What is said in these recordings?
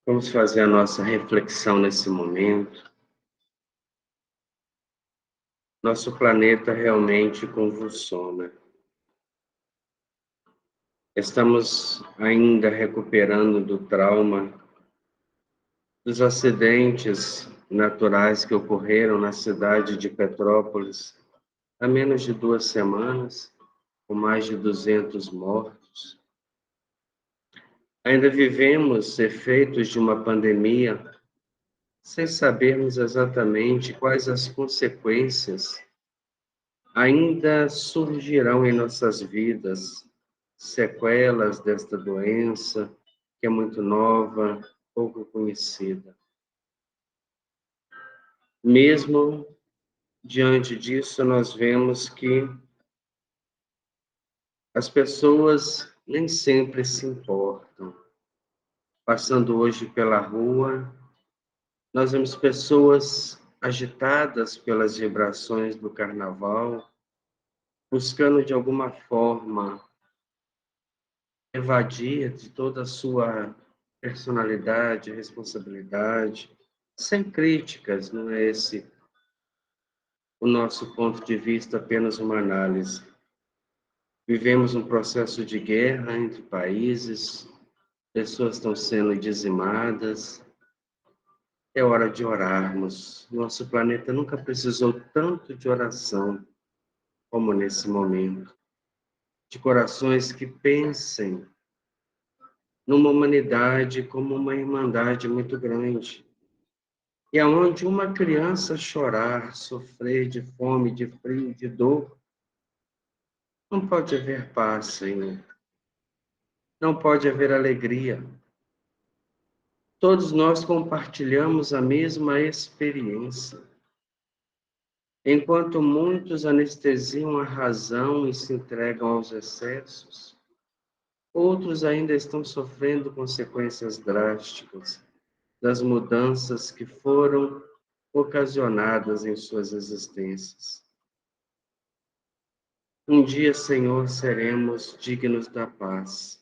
Vamos fazer a nossa reflexão nesse momento. Nosso planeta realmente convulsiona. Estamos ainda recuperando do trauma dos acidentes naturais que ocorreram na cidade de Petrópolis há menos de 2 semanas, com mais de 200 mortos. Ainda vivemos efeitos de uma pandemia sem sabermos exatamente quais as consequências ainda surgirão em nossas vidas, sequelas desta doença, que é muito nova, pouco conhecida. Mesmo diante disso, nós vemos que as pessoas nem sempre se importam. Passando hoje pela rua, nós vemos pessoas agitadas pelas vibrações do carnaval, buscando de alguma forma evadir de toda a sua personalidade, responsabilidade, sem críticas, não é esse o nosso ponto de vista, apenas uma análise. Vivemos um processo de guerra entre países, pessoas estão sendo dizimadas. É hora de orarmos. Nosso planeta nunca precisou tanto de oração como nesse momento. De corações que pensem numa humanidade como uma irmandade muito grande. E aonde uma criança chorar, sofrer de fome, de frio, de dor, não pode haver paz, Senhor. Não pode haver alegria. Todos nós compartilhamos a mesma experiência. Enquanto muitos anestesiam a razão e se entregam aos excessos, outros ainda estão sofrendo consequências drásticas das mudanças que foram ocasionadas em suas existências. Um dia, Senhor, seremos dignos da paz.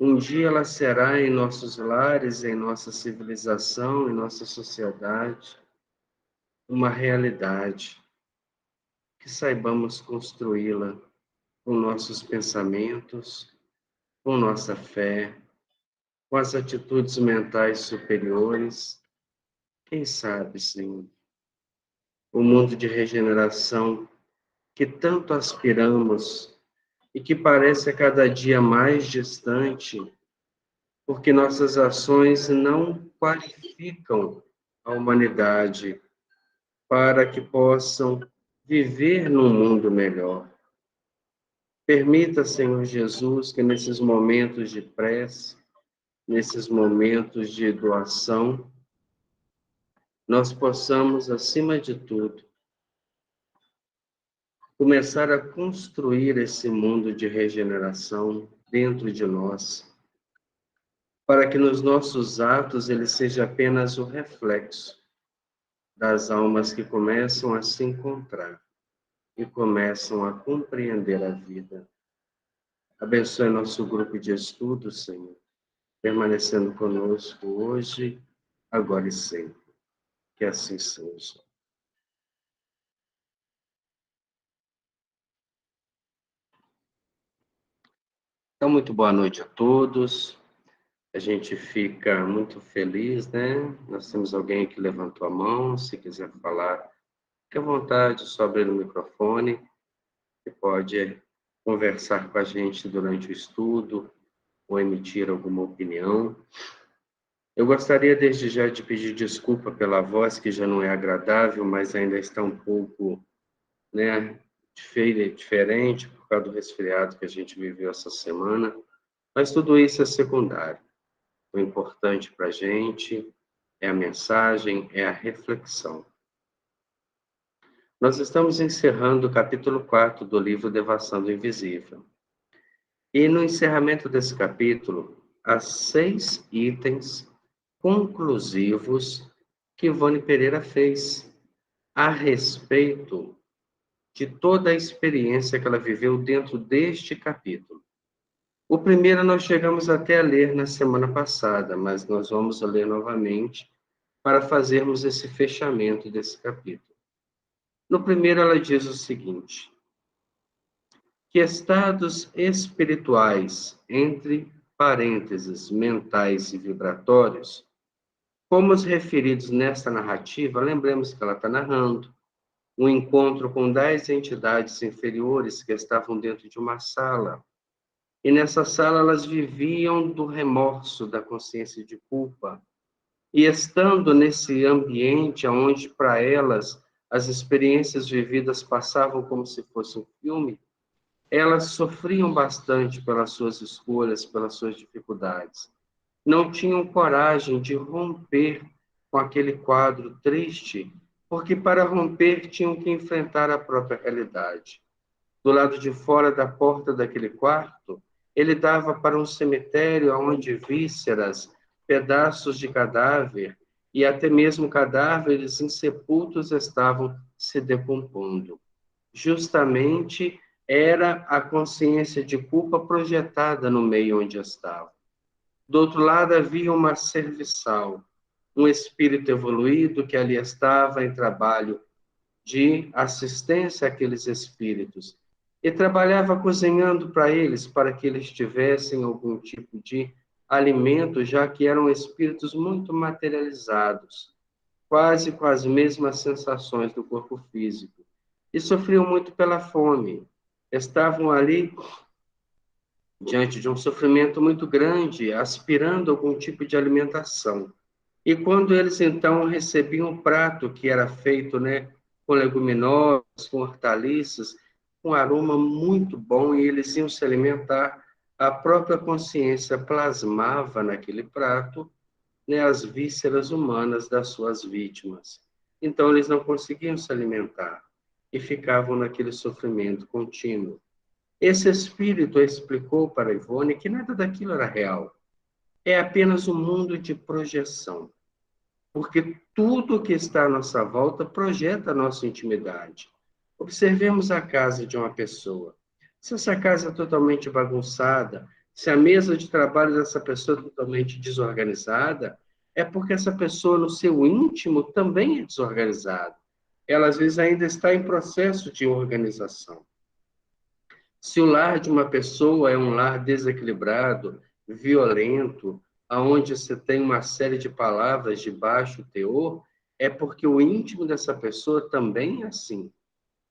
Um dia ela será em nossos lares, em nossa civilização, em nossa sociedade, uma realidade. Que saibamos construí-la com nossos pensamentos, com nossa fé, com as atitudes mentais superiores. Quem sabe, Senhor, o mundo de regeneração que tanto aspiramos e que parece a cada dia mais distante, porque nossas ações não qualificam a humanidade para que possam viver num mundo melhor. Permita, Senhor Jesus, que nesses momentos de prece, nesses momentos de doação, nós possamos, acima de tudo, começar a construir esse mundo de regeneração dentro de nós, para que nos nossos atos ele seja apenas o reflexo das almas que começam a se encontrar e começam a compreender a vida. Abençoe nosso grupo de estudos, Senhor, permanecendo conosco hoje, agora e sempre. Que assim seja. Então, muito boa noite a todos. A gente fica muito feliz, né? Nós temos alguém que levantou a mão, se quiser falar, fique à vontade, só abrir o microfone. Você pode conversar com a gente durante o estudo ou emitir alguma opinião. Eu gostaria desde já de pedir desculpa pela voz, que já não é agradável, mas ainda está um pouco, né, diferente por causa do resfriado que a gente viveu essa semana. Mas tudo isso é secundário. O importante para a gente é a mensagem, é a reflexão. Nós estamos encerrando o capítulo 4 do livro Devassando do Invisível. E no encerramento desse capítulo, há 6 itens conclusivos que Ivone Pereira fez a respeito de toda a experiência que ela viveu dentro deste capítulo. O primeiro nós chegamos até a ler na semana passada, mas nós vamos ler novamente para fazermos esse fechamento desse capítulo. No primeiro, ela diz o seguinte: que estados espirituais, entre parênteses, mentais e vibratórios, como os referidos nesta narrativa, lembremos que ela está narrando um encontro com 10 entidades inferiores que estavam dentro de uma sala. E nessa sala elas viviam do remorso, da consciência de culpa. E estando nesse ambiente onde para elas as experiências vividas passavam como se fosse um filme, elas sofriam bastante pelas suas escolhas, pelas suas dificuldades. Não tinham coragem de romper com aquele quadro triste, porque para romper tinham que enfrentar a própria realidade. Do lado de fora da porta daquele quarto, ele dava para um cemitério onde vísceras, pedaços de cadáver e até mesmo cadáveres insepultos estavam se decompondo. Justamente era a consciência de culpa projetada no meio onde estava. Do outro lado havia uma serviçal, um espírito evoluído que ali estava em trabalho de assistência àqueles espíritos e trabalhava cozinhando para eles, para que eles tivessem algum tipo de alimento, já que eram espíritos muito materializados, quase com as mesmas sensações do corpo físico, e sofriam muito pela fome. Estavam ali diante de um sofrimento muito grande, aspirando algum tipo de alimentação. E quando eles então recebiam um prato que era feito, né, com leguminosas, com hortaliças, com aroma muito bom, e eles iam se alimentar, a própria consciência plasmava naquele prato, né, as vísceras humanas das suas vítimas. Então eles não conseguiam se alimentar e ficavam naquele sofrimento contínuo. Esse espírito explicou para Ivone que nada daquilo era real. É apenas um mundo de projeção, porque tudo que está à nossa volta projeta a nossa intimidade. Observemos a casa de uma pessoa. Se essa casa é totalmente bagunçada, se a mesa de trabalho dessa pessoa é totalmente desorganizada, é porque essa pessoa, no seu íntimo, também é desorganizada. Ela, às vezes, ainda está em processo de organização. Se o lar de uma pessoa é um lar desequilibrado, violento, aonde você tem uma série de palavras de baixo teor, é porque o íntimo dessa pessoa também é assim.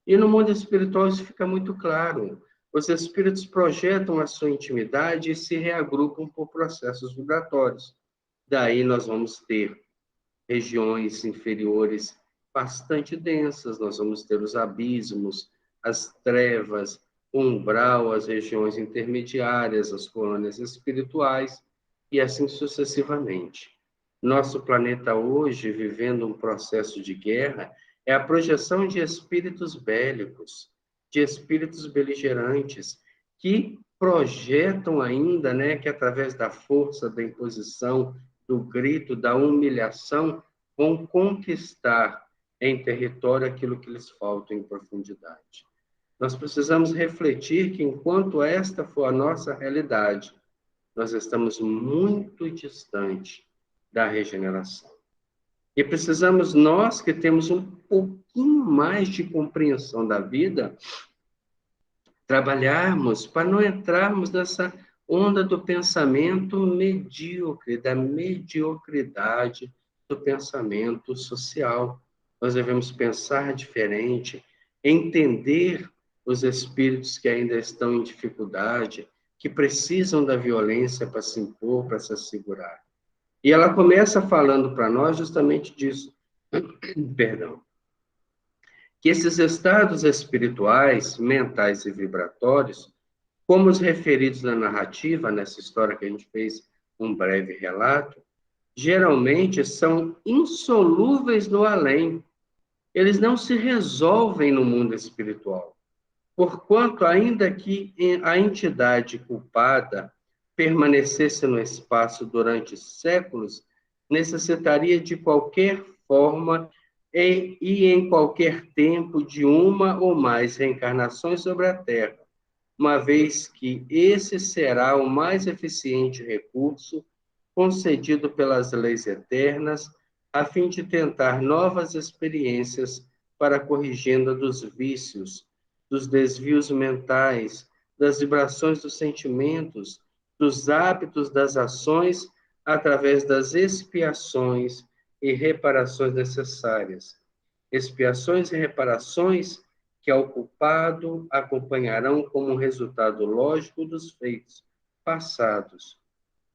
E no mundo espiritual isso fica muito claro. Os espíritos projetam a sua intimidade e se reagrupam por processos vibratórios. Daí nós vamos ter regiões inferiores bastante densas, nós vamos ter os abismos, as trevas, o umbral, as regiões intermediárias, as colônias espirituais, e assim sucessivamente. Nosso planeta hoje, vivendo um processo de guerra, é a projeção de espíritos bélicos, de espíritos beligerantes, que projetam ainda, né, que através da força, da imposição, do grito, da humilhação, vão conquistar em território aquilo que lhes falta em profundidade. Nós precisamos refletir que, enquanto esta for a nossa realidade, nós estamos muito distante da regeneração. E precisamos, nós que temos um pouquinho mais de compreensão da vida, trabalharmos para não entrarmos nessa onda do pensamento medíocre, da mediocridade do pensamento social. Nós devemos pensar diferente, entender os espíritos que ainda estão em dificuldade, que precisam da violência para se impor, para se assegurar. E ela começa falando para nós justamente disso. Perdão. Que esses estados espirituais, mentais e vibratórios, como os referidos na narrativa, nessa história que a gente fez um breve relato, geralmente são insolúveis no além. Eles não se resolvem no mundo espiritual. Porquanto, ainda que a entidade culpada permanecesse no espaço durante séculos, necessitaria de qualquer forma e em qualquer tempo de uma ou mais reencarnações sobre a Terra, uma vez que esse será o mais eficiente recurso concedido pelas leis eternas, a fim de tentar novas experiências para a corrigenda dos vícios, dos desvios mentais, das vibrações dos sentimentos, dos hábitos das ações, através das expiações e reparações necessárias. Expiações e reparações que ao culpado acompanharão como resultado lógico dos feitos passados,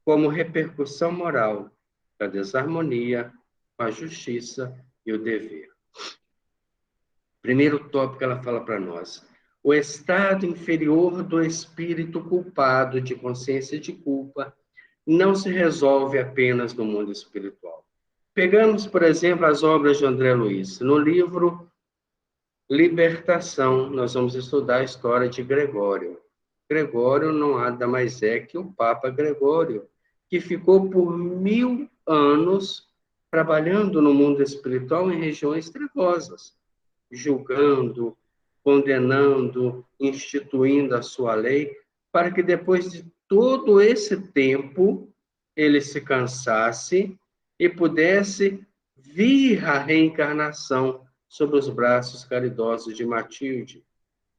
como repercussão moral da desarmonia com a justiça e o dever. Primeiro tópico ela fala para nós. O estado inferior do espírito culpado de consciência de culpa não se resolve apenas no mundo espiritual. Pegamos, por exemplo, as obras de André Luiz. No livro Libertação, nós vamos estudar a história de Gregório. Gregório não nada mais é que o Papa Gregório, que ficou por 1000 anos trabalhando no mundo espiritual em regiões trevosas, julgando, condenando, instituindo a sua lei, para que depois de todo esse tempo ele se cansasse e pudesse vir a reencarnação sob os braços caridosos de Matilde.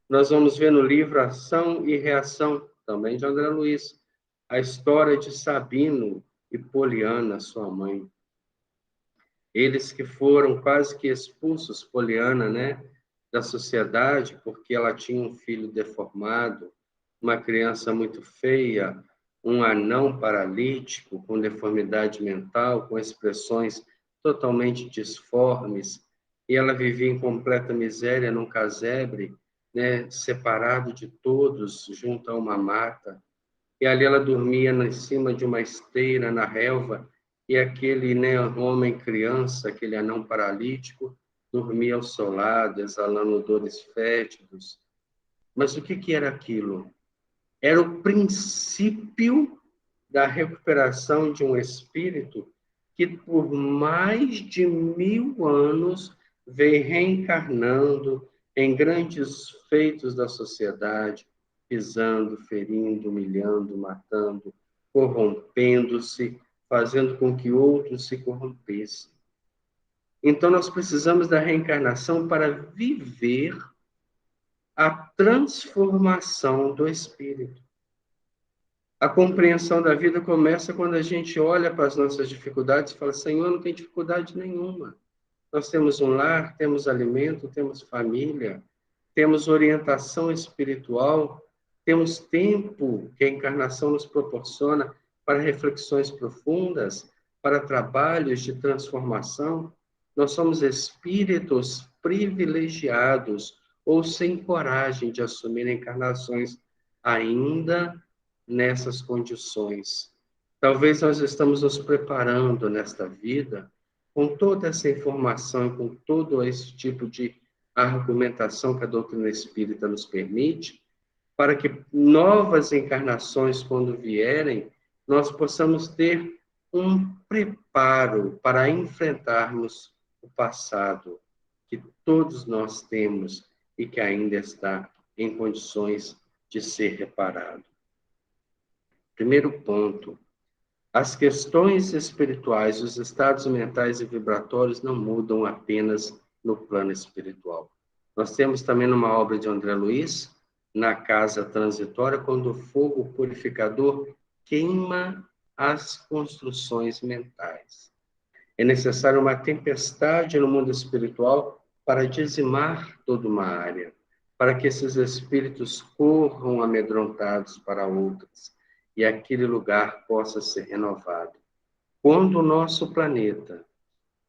Nós vamos ver no livro Ação e Reação, também de André Luiz, a história de Sabino e Poliana, sua mãe. Eles que foram quase que expulsos, Poliana, né, da sociedade, porque ela tinha um filho deformado, uma criança muito feia, um anão paralítico, com deformidade mental, com expressões totalmente disformes, e ela vivia em completa miséria num casebre, né, separado de todos, junto a uma mata. E ali ela dormia em cima de uma esteira na relva, e aquele, né, homem criança, aquele anão paralítico, dormia ao seu lado, exalando odores fétidos. Mas o que era aquilo? Era o princípio da recuperação de um espírito que por mais de 1000 anos vem reencarnando em grandes feitos da sociedade, pisando, ferindo, humilhando, matando, corrompendo-se, fazendo com que outros se corrompessem. Então, nós precisamos da reencarnação para viver a transformação do espírito. A compreensão da vida começa quando a gente olha para as nossas dificuldades e fala: Senhor, não tem dificuldade nenhuma. Nós temos um lar, temos alimento, temos família, temos orientação espiritual, temos tempo que a encarnação nos proporciona para reflexões profundas, para trabalhos de transformação. Nós somos espíritos privilegiados ou sem coragem de assumir encarnações ainda nessas condições. Talvez nós estamos nos preparando nesta vida com toda essa informação, com todo esse tipo de argumentação que a doutrina espírita nos permite, para que novas encarnações, quando vierem, nós possamos ter um preparo para enfrentarmos o passado, que todos nós temos e que ainda está em condições de ser reparado. Primeiro ponto: as questões espirituais, os estados mentais e vibratórios não mudam apenas no plano espiritual. Nós temos também numa obra de André Luiz, na casa transitória, quando o fogo purificador queima as construções mentais. É necessário uma tempestade no mundo espiritual para dizimar toda uma área, para que esses espíritos corram amedrontados para outras e aquele lugar possa ser renovado. Quando o nosso planeta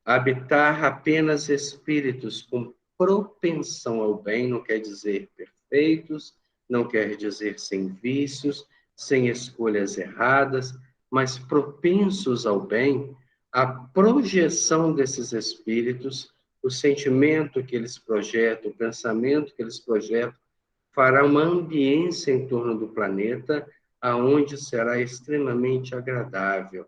habitar apenas espíritos com propensão ao bem, não quer dizer perfeitos, não quer dizer sem vícios, sem escolhas erradas, mas propensos ao bem, a projeção desses espíritos, o sentimento que eles projetam, o pensamento que eles projetam, fará uma ambiência em torno do planeta, aonde será extremamente agradável,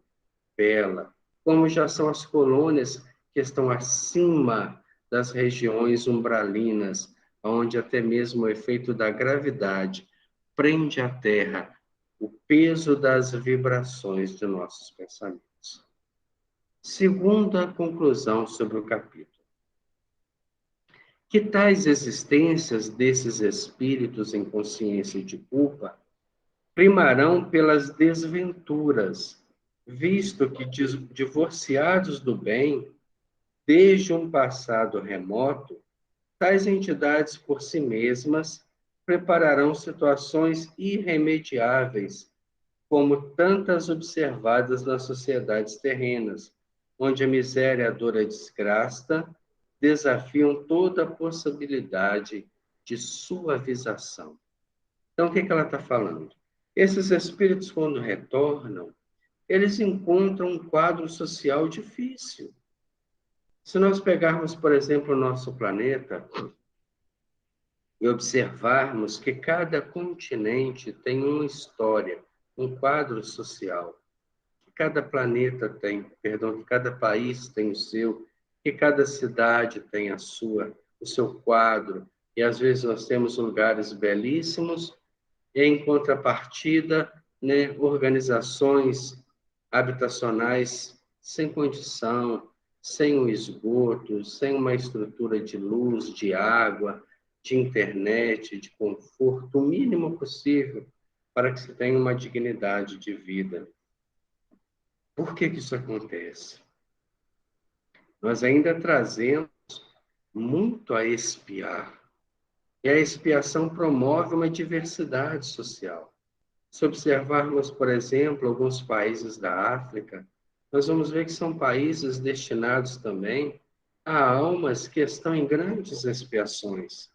bela, como já são as colônias que estão acima das regiões umbralinas, onde até mesmo o efeito da gravidade prende à terra o peso das vibrações de nossos pensamentos. Segunda conclusão sobre o capítulo. Que tais existências desses espíritos em consciência de culpa primarão pelas desventuras, visto que divorciados do bem, desde um passado remoto, tais entidades por si mesmas prepararão situações irremediáveis, como tantas observadas nas sociedades terrenas, onde a miséria e a dor e a desgraça desafiam toda a possibilidade de suavização. Então, o que ela está falando? Esses espíritos, quando retornam, eles encontram um quadro social difícil. Se nós pegarmos, por exemplo, o nosso planeta e observarmos que cada continente tem uma história, um quadro social, que cada planeta tem, perdão, que cada país tem o seu, que cada cidade tem a sua, o seu quadro, e às vezes nós temos lugares belíssimos, e em contrapartida, né, organizações habitacionais sem condição, sem um esgoto, sem uma estrutura de luz, de água, de internet, de conforto, o mínimo possível para que se tenha uma dignidade de vida. Por que isso acontece? Nós ainda trazemos muito a expiar. E a expiação promove uma diversidade social. Se observarmos, por exemplo, alguns países da África, nós vamos ver que são países destinados também a almas que estão em grandes expiações.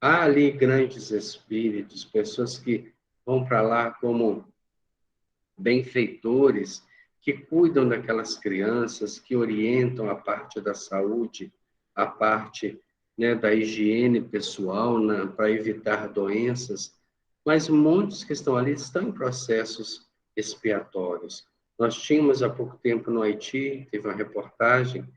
Há ali grandes espíritos, pessoas que vão para lá como benfeitores, que cuidam daquelas crianças, que orientam a parte da saúde, a parte, né, da higiene pessoal, para evitar doenças, mas muitos que estão ali estão em processos expiatórios. Nós tínhamos há pouco tempo no Haiti, teve uma reportagem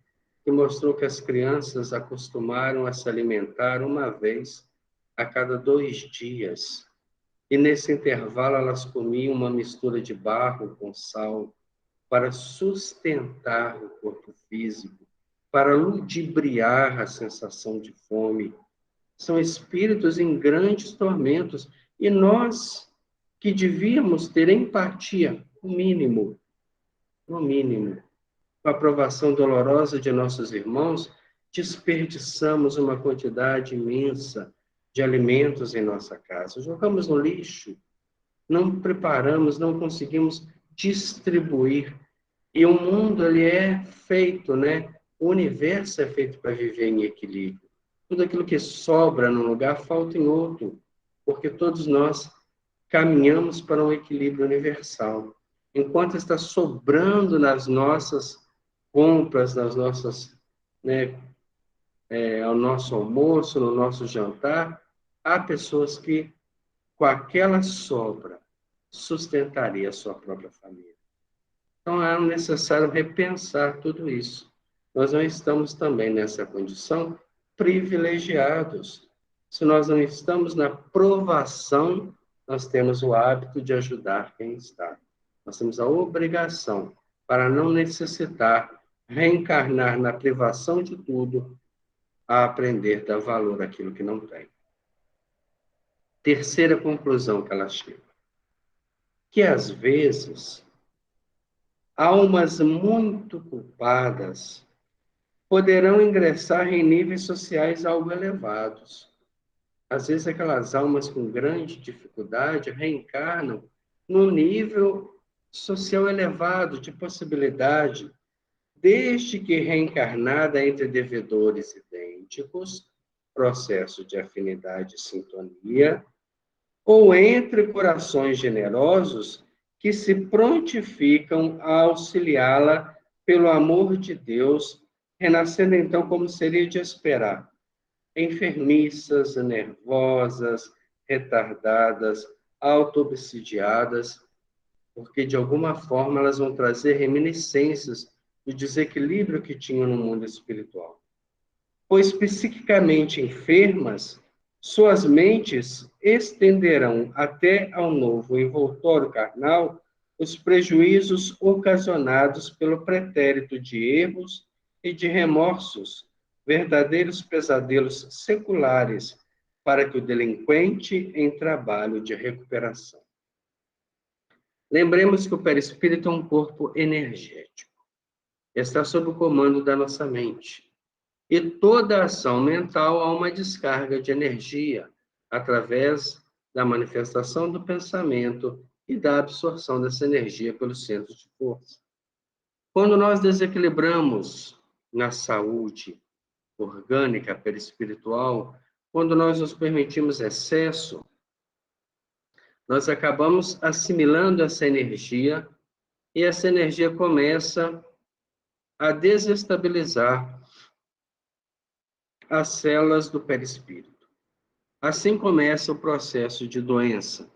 que mostrou que as crianças acostumaram a se alimentar uma vez a cada 2 dias. E nesse intervalo elas comiam uma mistura de barro com sal para sustentar o corpo físico, para ludibriar a sensação de fome. São espíritos em grandes tormentos. E nós, que devíamos ter empatia, no mínimo, com a aprovação dolorosa de nossos irmãos, desperdiçamos uma quantidade imensa de alimentos em nossa casa. Jogamos no lixo, não preparamos, não conseguimos distribuir. E o mundo, ele é feito, né? O universo é feito para viver em equilíbrio. Tudo aquilo que sobra num lugar, falta em outro, porque todos nós caminhamos para um equilíbrio universal. Enquanto está sobrando nas nossas compras, nas nossas, né, ao nosso almoço, no nosso jantar, há pessoas que, com aquela sobra, sustentaria a sua própria família. Então, é necessário repensar tudo isso. Nós não estamos também nessa condição privilegiados. Se nós não estamos na provação, nós temos o hábito de ajudar quem está. Nós temos a obrigação, para não necessitar reencarnar na privação de tudo, a aprender a dar valor àquilo que não tem. Terceira conclusão que ela chega. Que, às vezes, almas muito culpadas poderão ingressar em níveis sociais algo elevados. Às vezes, aquelas almas com grande dificuldade reencarnam num nível social elevado, de possibilidade, desde que reencarnada entre devedores idênticos, processo de afinidade e sintonia, ou entre corações generosos que se prontificam a auxiliá-la pelo amor de Deus, renascendo então como seria de esperar, enfermiças, nervosas, retardadas, auto-obsidiadas, porque de alguma forma elas vão trazer reminiscências do desequilíbrio que tinham no mundo espiritual. Pois psiquicamente enfermas, Suas mentes estenderão até ao novo envoltório carnal os prejuízos ocasionados pelo pretérito de erros e de remorsos, verdadeiros pesadelos seculares para que o delinquente em trabalho de recuperação. Lembremos que o perispírito é um corpo energético. Está sob o comando da nossa mente. E toda ação mental há uma descarga de energia através da manifestação do pensamento e da absorção dessa energia pelos centros de força. Quando nós desequilibramos na saúde orgânica, perispiritual, quando nós nos permitimos excesso, nós acabamos assimilando essa energia e essa energia começa a desestabilizar as células do perispírito. Assim começa o processo de doença.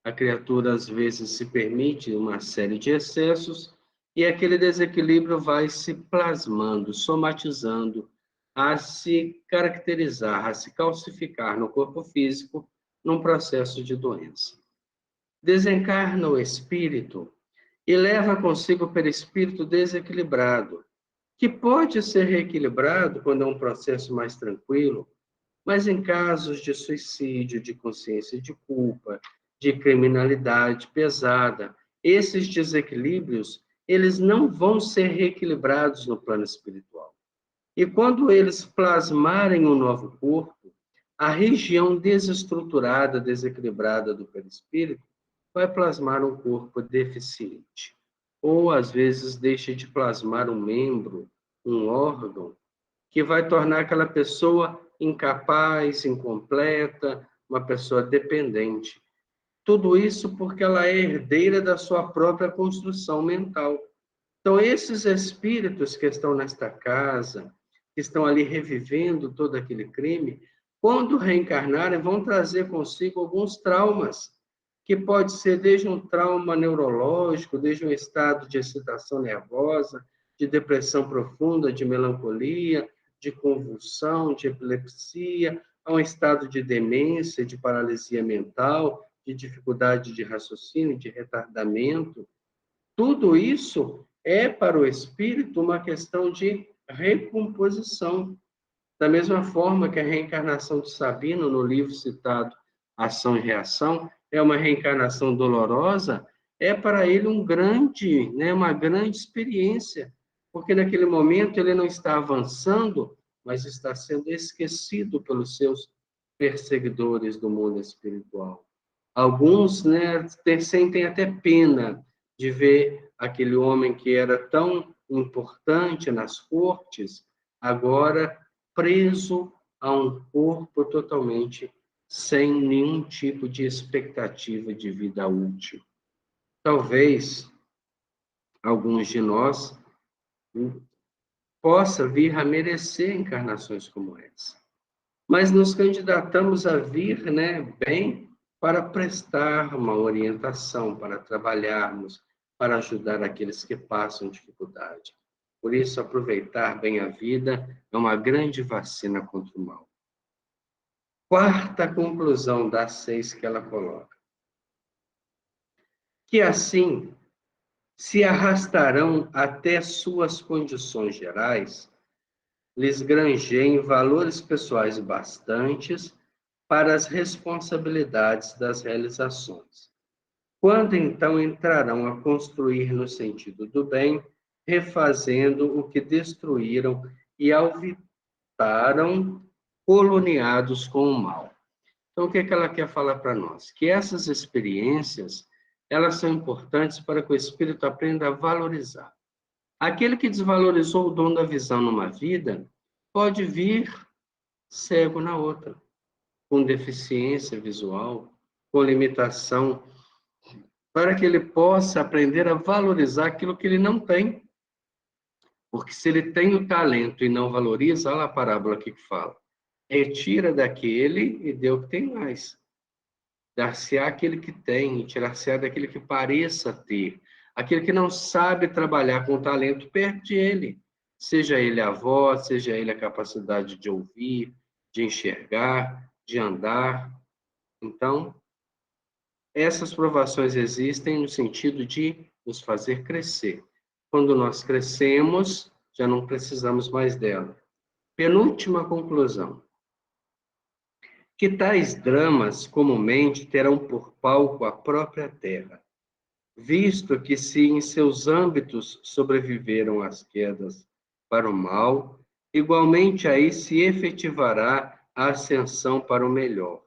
A criatura, às vezes, se permite uma série de excessos e aquele desequilíbrio vai se plasmando, somatizando, a se caracterizar, a se calcificar no corpo físico num processo de doença. Desencarna o espírito e leva consigo o perispírito desequilibrado, que pode ser reequilibrado quando é um processo mais tranquilo, mas em casos de suicídio, de consciência de culpa, de criminalidade pesada, esses desequilíbrios, eles não vão ser reequilibrados no plano espiritual. E quando eles plasmarem um novo corpo, a região desestruturada, desequilibrada do perispírito vai plasmar um corpo deficiente. Ou, às vezes, deixa de plasmar um membro, um órgão, que vai tornar aquela pessoa incapaz, incompleta, uma pessoa dependente. Tudo isso porque ela é herdeira da sua própria construção mental. Então, esses espíritos que estão nesta casa, que estão ali revivendo todo aquele crime, quando reencarnarem, vão trazer consigo alguns traumas, que pode ser desde um trauma neurológico, desde um estado de excitação nervosa, de depressão profunda, de melancolia, de convulsão, de epilepsia, a um estado de demência, de paralisia mental, de dificuldade de raciocínio, de retardamento. Tudo isso é para o espírito uma questão de recomposição. Da mesma forma que a reencarnação de Sabino, no livro citado Ação e Reação, é uma reencarnação dolorosa, é para ele uma grande experiência, porque naquele momento ele não está avançando, mas está sendo esquecido pelos seus perseguidores do mundo espiritual. Alguns, sentem até pena de ver aquele homem que era tão importante nas cortes, agora preso a um corpo totalmente sem nenhum tipo de expectativa de vida útil. Talvez alguns de nós possa vir a merecer encarnações como essa. Mas nos candidatamos a vir, bem, para prestar uma orientação, para trabalharmos, para ajudar aqueles que passam dificuldade. Por isso, aproveitar bem a vida é uma grande vacina contra o mal. Quarta conclusão das 6 que ela coloca. Que assim se arrastarão até suas condições gerais, lhes granjeiem valores pessoais bastantes para as responsabilidades das realizações. Quando então entrarão a construir no sentido do bem, refazendo o que destruíram e alvitaram, coloniados com o mal. Então, o que ela quer falar para nós? Que essas experiências, elas são importantes para que o espírito aprenda a valorizar. Aquele que desvalorizou o dom da visão numa vida, pode vir cego na outra, com deficiência visual, com limitação, para que ele possa aprender a valorizar aquilo que ele não tem. Porque se ele tem o talento e não valoriza, olha a parábola aqui que fala, retira daquele e dê o que tem mais. Dar-se-á aquele que tem e tirar-se-á daquele que pareça ter. Aquele que não sabe trabalhar com o talento, perde ele. Seja ele a voz, seja ele a capacidade de ouvir, de enxergar. de andar. Então, essas provações existem no sentido de nos fazer crescer. Quando nós crescemos, já não precisamos mais dela. Penúltima conclusão. Que tais dramas comumente terão por palco a própria terra, visto que se em seus âmbitos sobreviveram as quedas para o mal, igualmente aí se efetivará a ascensão para o melhor.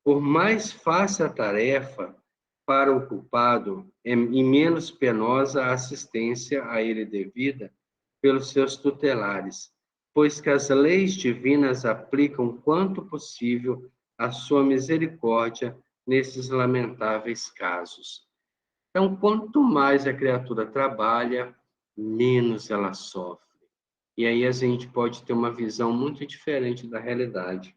Por mais fácil a tarefa para o culpado e menos penosa a assistência a ele devida pelos seus tutelares, pois que as leis divinas aplicam quanto possível a sua misericórdia nesses lamentáveis casos. Então, quanto mais a criatura trabalha, menos ela sofre. E aí a gente pode ter uma visão muito diferente da realidade.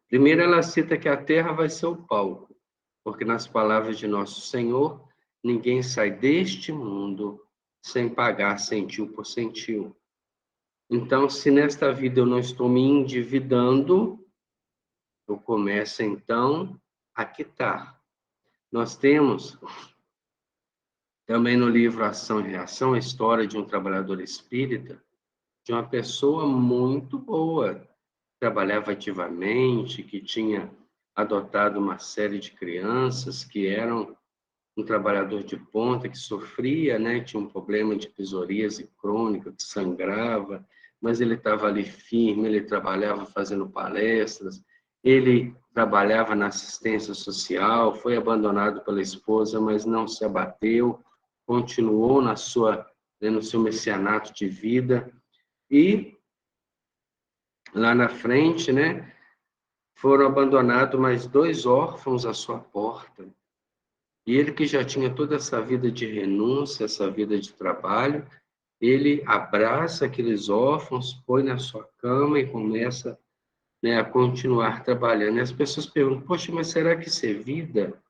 Primeiro, ela cita que a terra vai ser o palco, porque nas palavras de nosso Senhor, ninguém sai deste mundo sem pagar centil por centil. Então, se nesta vida eu não estou me endividando, eu começo então a quitar. Nós temos também no livro Ação e Reação a história de um trabalhador espírita, de uma pessoa muito boa, trabalhava ativamente, que tinha adotado uma série de crianças que eram um trabalhador de ponta que sofria, né, tinha um problema de psoríase crônica, que sangrava, mas ele estava ali firme, ele trabalhava fazendo palestras, ele trabalhava na assistência social, foi abandonado pela esposa, mas não se abateu, continuou no seu messianato de vida, e lá na frente, né, foram abandonados mais 2 órfãos à sua porta. E ele que já tinha toda essa vida de renúncia, essa vida de trabalho, ele abraça aqueles órfãos, põe na sua cama e começa, né, a continuar trabalhando. E as pessoas perguntam, poxa, mas será que isso é vida?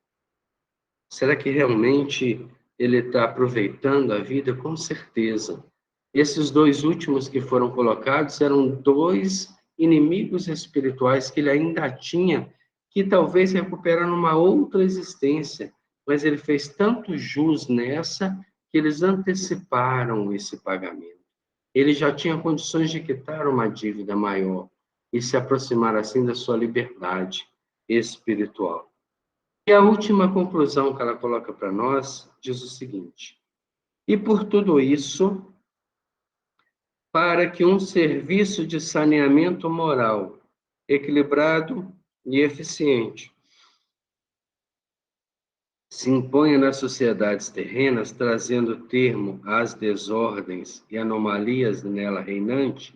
Será que realmente ele está aproveitando a vida? Com certeza. Esses 2 últimos que foram colocados eram 2 inimigos espirituais que ele ainda tinha, que talvez recuperar numa outra existência, mas ele fez tanto jus nessa que eles anteciparam esse pagamento. Ele já tinha condições de quitar uma dívida maior e se aproximar assim da sua liberdade espiritual. E a última conclusão que ela coloca para nós diz o seguinte: e por tudo isso, para que um serviço de saneamento moral equilibrado e eficiente se imponha nas sociedades terrenas, trazendo termo às desordens e anomalias nela reinante,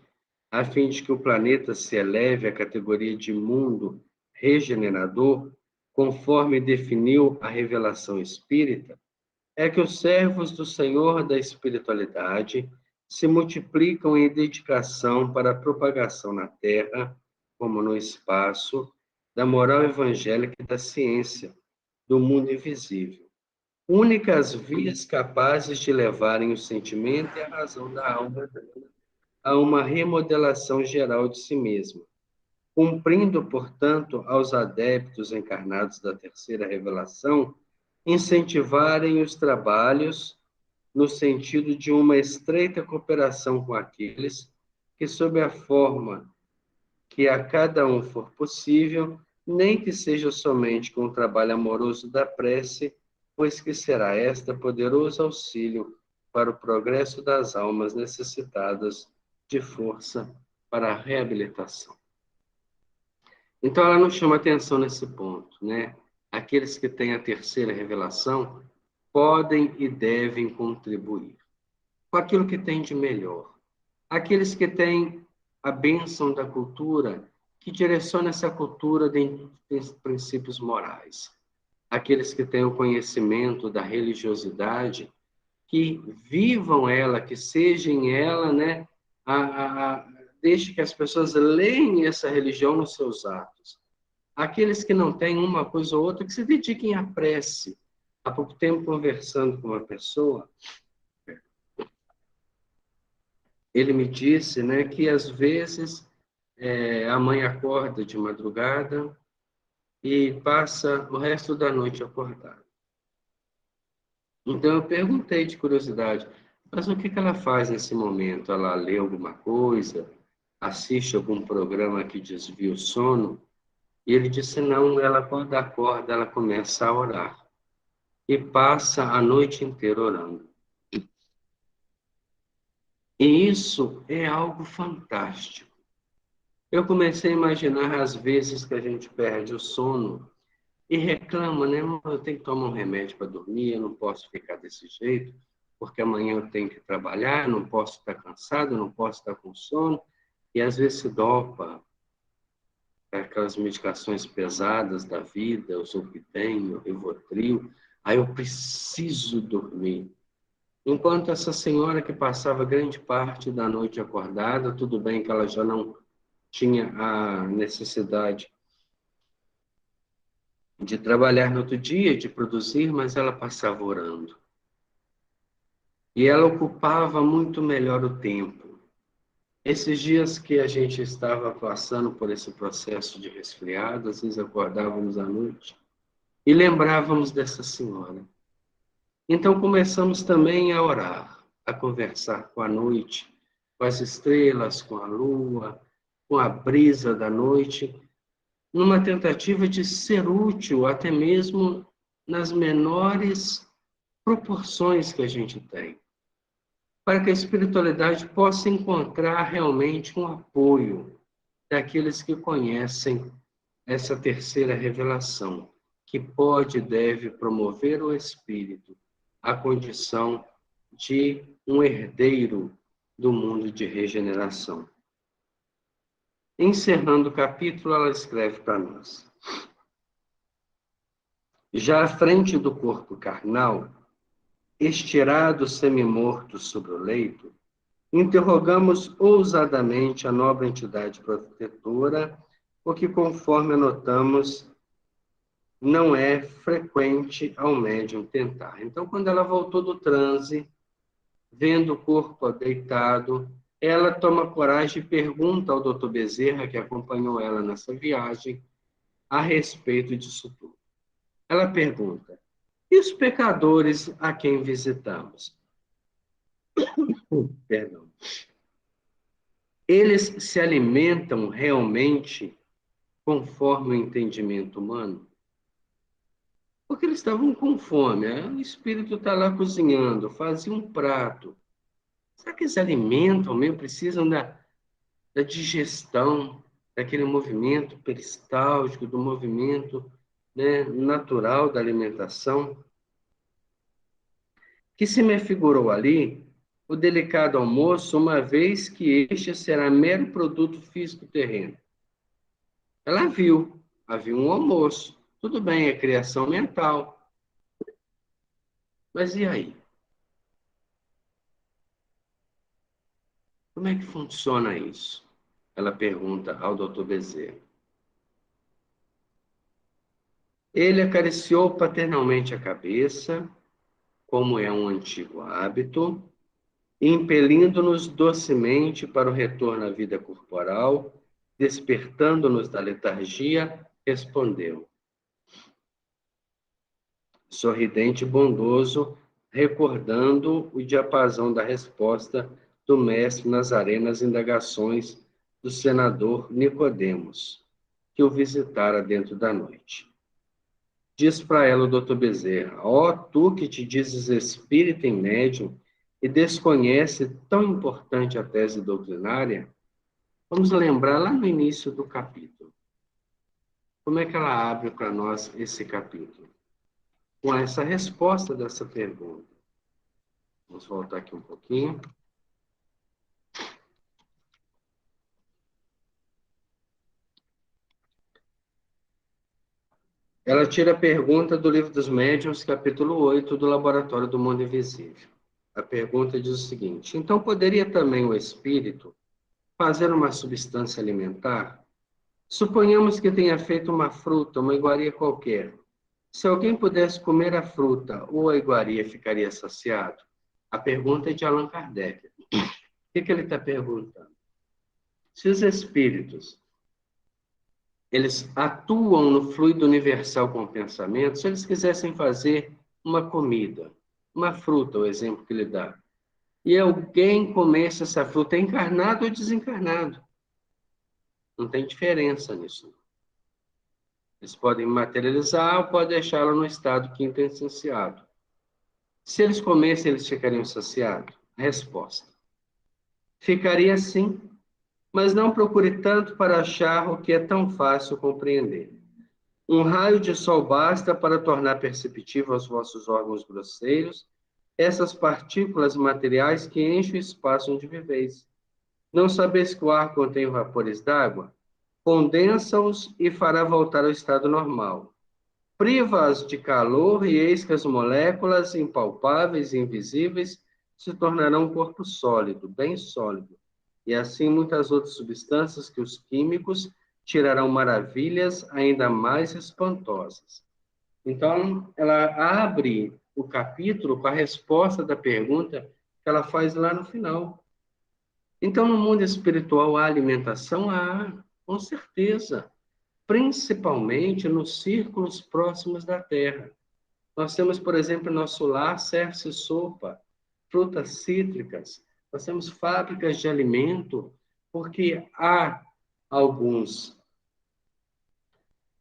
a fim de que o planeta se eleve à categoria de mundo regenerador, conforme definiu a revelação espírita, é que os servos do Senhor da espiritualidade se multiplicam em dedicação para a propagação na terra, como no espaço, da moral evangélica e da ciência, do mundo invisível. Únicas vias capazes de levarem o sentimento e a razão da alma a uma remodelação geral de si mesma, cumprindo, portanto, aos adeptos encarnados da terceira revelação incentivarem os trabalhos no sentido de uma estreita cooperação com aqueles que, sob a forma que a cada um for possível, nem que seja somente com o trabalho amoroso da prece, pois que será esta poderoso auxílio para o progresso das almas necessitadas de força para a reabilitação. Então, ela nos chama atenção nesse ponto, né? Aqueles que têm a terceira revelação podem e devem contribuir com aquilo que tem de melhor. Aqueles que têm a bênção da cultura, que direciona essa cultura dentro de princípios morais. Aqueles que têm o conhecimento da religiosidade, que vivam ela, que sejam ela, né? Deixe que as pessoas leem essa religião nos seus atos. Aqueles que não têm uma coisa ou outra, que se dediquem à prece. Há pouco tempo, conversando com uma pessoa, ele me disse, né, que às vezes a mãe acorda de madrugada e passa o resto da noite acordada. Então eu perguntei de curiosidade, mas o que ela faz nesse momento? Ela lê alguma coisa? Assiste algum programa que desvia o sono? E ele disse, não, ela quando acorda, ela começa a orar. E passa a noite inteira orando. E isso é algo fantástico. Eu comecei a imaginar as vezes que a gente perde o sono e reclama, né? Eu tenho que tomar um remédio para dormir, eu não posso ficar desse jeito, porque amanhã eu tenho que trabalhar, não posso estar cansado, não posso estar com sono. E às vezes se dopa aquelas medicações pesadas da vida, o Zolpidem, o Rivotril. Aí eu preciso dormir. Enquanto essa senhora que passava grande parte da noite acordada, tudo bem que ela já não tinha a necessidade de trabalhar no outro dia, de produzir, mas ela passava orando. E ela ocupava muito melhor o tempo. Esses dias que a gente estava passando por esse processo de resfriado, às vezes acordávamos à noite e lembrávamos dessa senhora. Então começamos também a orar, a conversar com a noite, com as estrelas, com a lua, com a brisa da noite, numa tentativa de ser útil até mesmo nas menores proporções que a gente tem, para que a espiritualidade possa encontrar realmente um apoio daqueles que conhecem essa terceira revelação, que pode e deve promover o espírito à condição de um herdeiro do mundo de regeneração. Encerrando o capítulo, ela escreve para nós. Já à frente do corpo carnal, estirado semi-morto sobre o leito, interrogamos ousadamente a nobre entidade protetora, o que, conforme anotamos, não é frequente ao médium tentar. Então, quando ela voltou do transe, vendo o corpo deitado, ela toma coragem e pergunta ao Dr. Bezerra, que acompanhou ela nessa viagem, a respeito disso tudo. Ela pergunta, e os pecadores a quem visitamos? Perdão. Eles se alimentam realmente conforme o entendimento humano? Porque eles estavam com fome, o espírito está lá cozinhando, fazia um prato. Será que eles alimentam mesmo? Precisam da digestão, daquele movimento peristáltico, do movimento, né, natural da alimentação? Que se me figurou ali o delicado almoço, uma vez que este será mero produto físico terreno. Ela viu, havia um almoço. Tudo bem, é criação mental. Mas e aí? Como é que funciona isso? Ela pergunta ao Dr. Bezerra. Ele acariciou paternalmente a cabeça, como é um antigo hábito, impelindo-nos docemente para o retorno à vida corporal, despertando-nos da letargia, respondeu. Sorridente e bondoso, recordando o diapasão da resposta do mestre Nazaré nas indagações do senador Nicodemos, que o visitara dentro da noite. Diz para ela o doutor Bezerra, ó, tu que te dizes espírita e médium e desconhece tão importante a tese doutrinária, vamos lembrar lá no início do capítulo. Como é que ela abre para nós esse capítulo? Com essa resposta dessa pergunta. Vamos voltar aqui um pouquinho. Ela tira a pergunta do Livro dos Médiuns, capítulo 8, do Laboratório do Mundo Invisível. A pergunta diz o seguinte: então poderia também o espírito fazer uma substância alimentar? Suponhamos que tenha feito uma fruta, uma iguaria qualquer. Se alguém pudesse comer a fruta ou a iguaria, ficaria saciado? A pergunta é de Allan Kardec. O que ele está perguntando? Se os espíritos, eles atuam no fluido universal com o pensamento, se eles quisessem fazer uma comida, uma fruta, o exemplo que ele dá, e alguém comesse essa fruta, é encarnado ou desencarnado, não tem diferença nisso. Eles podem materializar ou podem deixá-la no estado quintessenciado. Se eles comessem, eles ficariam saciados? Resposta: ficaria sim, mas não procure tanto para achar o que é tão fácil compreender. Um raio de sol basta para tornar perceptível aos vossos órgãos grosseiros essas partículas materiais que enchem o espaço onde viveis. Não sabeis que o ar contém vapores d'água? Condensa-os e fará voltar ao estado normal. Priva-as de calor e eis que as moléculas impalpáveis e invisíveis se tornarão um corpo sólido, bem sólido. E assim muitas outras substâncias que os químicos tirarão maravilhas ainda mais espantosas. Então, ela abre o capítulo com a resposta da pergunta que ela faz lá no final. Então, no mundo espiritual, a alimentação há, com certeza, principalmente nos círculos próximos da Terra. Nós temos, por exemplo, em nosso lar, serve sopa, frutas cítricas, nós temos fábricas de alimento, porque há alguns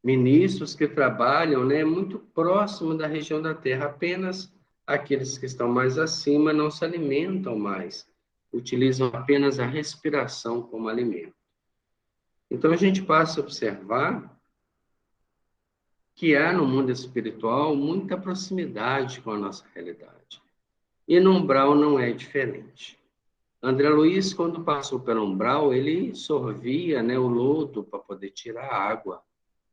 ministros que trabalham, né, muito próximo da região da Terra, apenas aqueles que estão mais acima não se alimentam mais, utilizam apenas a respiração como alimento. Então a gente passa a observar que há no mundo espiritual muita proximidade com a nossa realidade. E no umbral não é diferente. André Luiz, quando passou pelo umbral, ele sorvia, né, o lodo para poder tirar a água.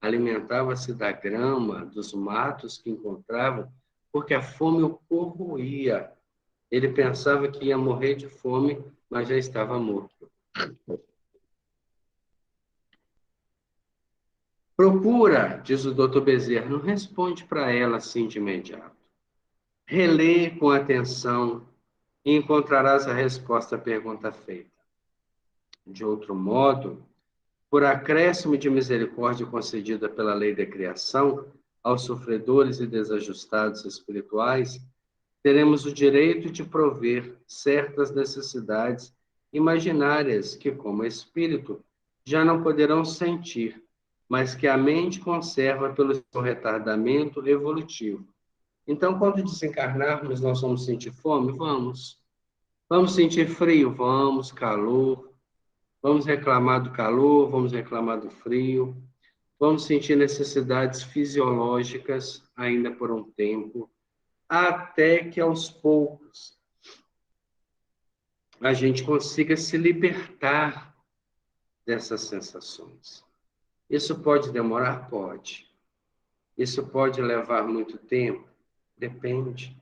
Alimentava-se da grama, dos matos que encontrava, porque a fome o corroía. Ele pensava que ia morrer de fome, mas já estava morto. Procura, diz o doutor Bezerra, não responde para ela assim de imediato. Relê com atenção e encontrarás a resposta à pergunta feita. De outro modo, por acréscimo de misericórdia concedida pela lei da criação aos sofredores e desajustados espirituais, teremos o direito de prover certas necessidades imaginárias que, como espírito, já não poderão sentir, mas que a mente conserva pelo seu retardamento evolutivo. Então, quando desencarnarmos, nós vamos sentir fome? Vamos. Vamos sentir frio? Vamos. Calor? Vamos reclamar do calor, vamos reclamar do frio, vamos sentir necessidades fisiológicas ainda por um tempo, até que aos poucos a gente consiga se libertar dessas sensações. Isso pode demorar? Pode. Isso pode levar muito tempo? Depende.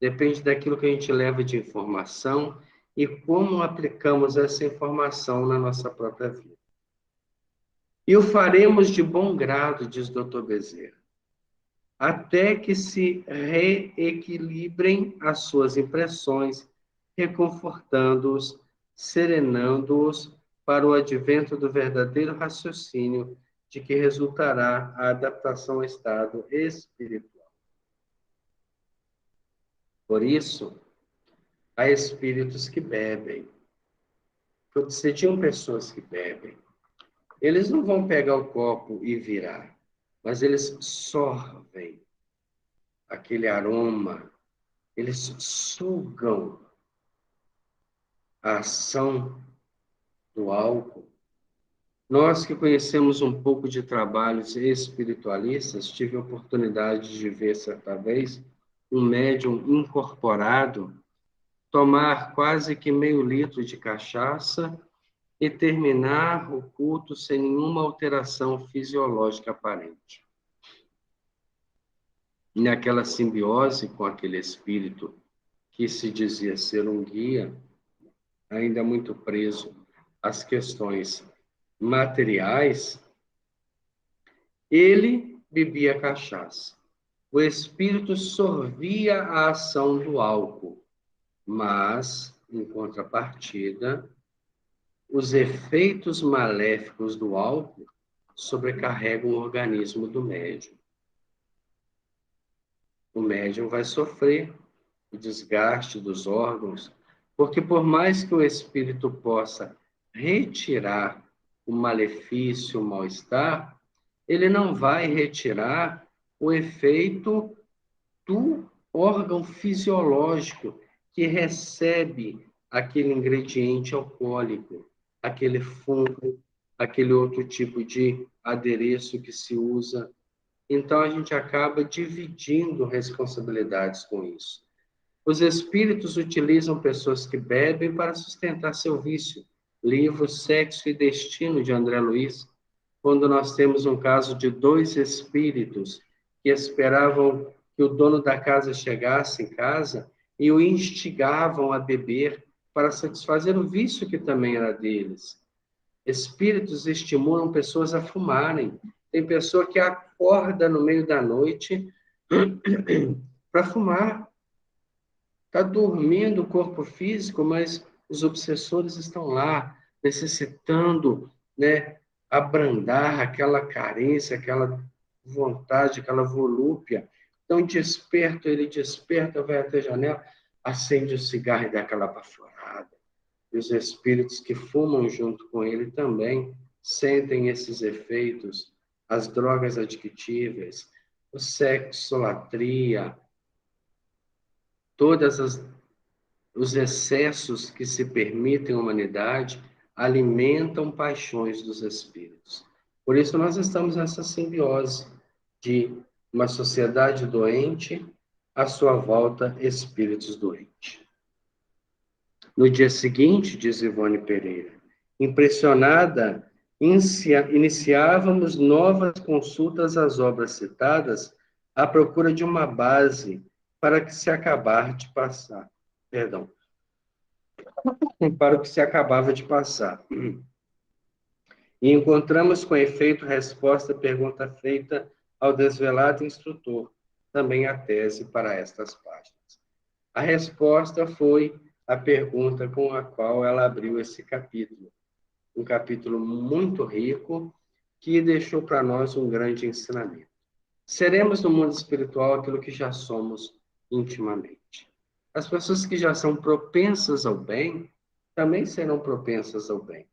Depende daquilo que a gente leva de informação e como aplicamos essa informação na nossa própria vida. E o faremos de bom grado, diz Dr. Bezerra, até que se reequilibrem as suas impressões, reconfortando-os, serenando-os para o advento do verdadeiro raciocínio de que resultará a adaptação ao estado espiritual. Por isso, há espíritos que bebem. Se tinham pessoas que bebem, eles não vão pegar o copo e virar, mas eles sorvem aquele aroma, eles sugam a ação do álcool. Nós que conhecemos um pouco de trabalhos espiritualistas, tive a oportunidade de ver certa vez um médium incorporado tomar quase que meio litro de cachaça e terminar o culto sem nenhuma alteração fisiológica aparente. Naquela simbiose com aquele espírito que se dizia ser um guia, ainda muito preso às questões materiais, ele bebia cachaça. O espírito sorvia a ação do álcool, mas, em contrapartida, os efeitos maléficos do álcool sobrecarregam o organismo do médium. O médium vai sofrer o desgaste dos órgãos, porque por mais que o espírito possa retirar o malefício, o mal-estar, ele não vai retirar o efeito do órgão fisiológico que recebe aquele ingrediente alcoólico, aquele fungo, aquele outro tipo de adereço que se usa. Então, a gente acaba dividindo responsabilidades com isso. Os espíritos utilizam pessoas que bebem para sustentar seu vício. Livro Sexo e Destino, de André Luiz, quando nós temos um caso de 2 espíritos que esperavam que o dono da casa chegasse em casa e o instigavam a beber para satisfazer o vício que também era deles. Espíritos estimulam pessoas a fumarem. Tem pessoa que acorda no meio da noite para fumar. Está dormindo o corpo físico, mas os obsessores estão lá, necessitando, né, abrandar aquela carência, aquela vontade, aquela volúpia. Então, ele desperta, vai até a janela, acende o cigarro e dá aquela baforada. E os espíritos que fumam junto com ele também sentem esses efeitos, as drogas adictíveis, o sexo, latria, todas os excessos que se permitem à humanidade alimentam paixões dos espíritos. Por isso nós estamos nessa simbiose de uma sociedade doente, à sua volta, espíritos doentes. No dia seguinte, diz Ivone Pereira, impressionada, iniciávamos novas consultas às obras citadas à procura de uma base para que se acabar de passar. Perdão. Para o que se acabava de passar. E encontramos com efeito resposta à pergunta feita ao desvelado instrutor, também a tese para estas páginas. A resposta foi a pergunta com a qual ela abriu esse capítulo. Um capítulo muito rico que deixou para nós um grande ensinamento. Seremos no mundo espiritual aquilo que já somos intimamente. As pessoas que já são propensas ao bem também serão propensas ao bem.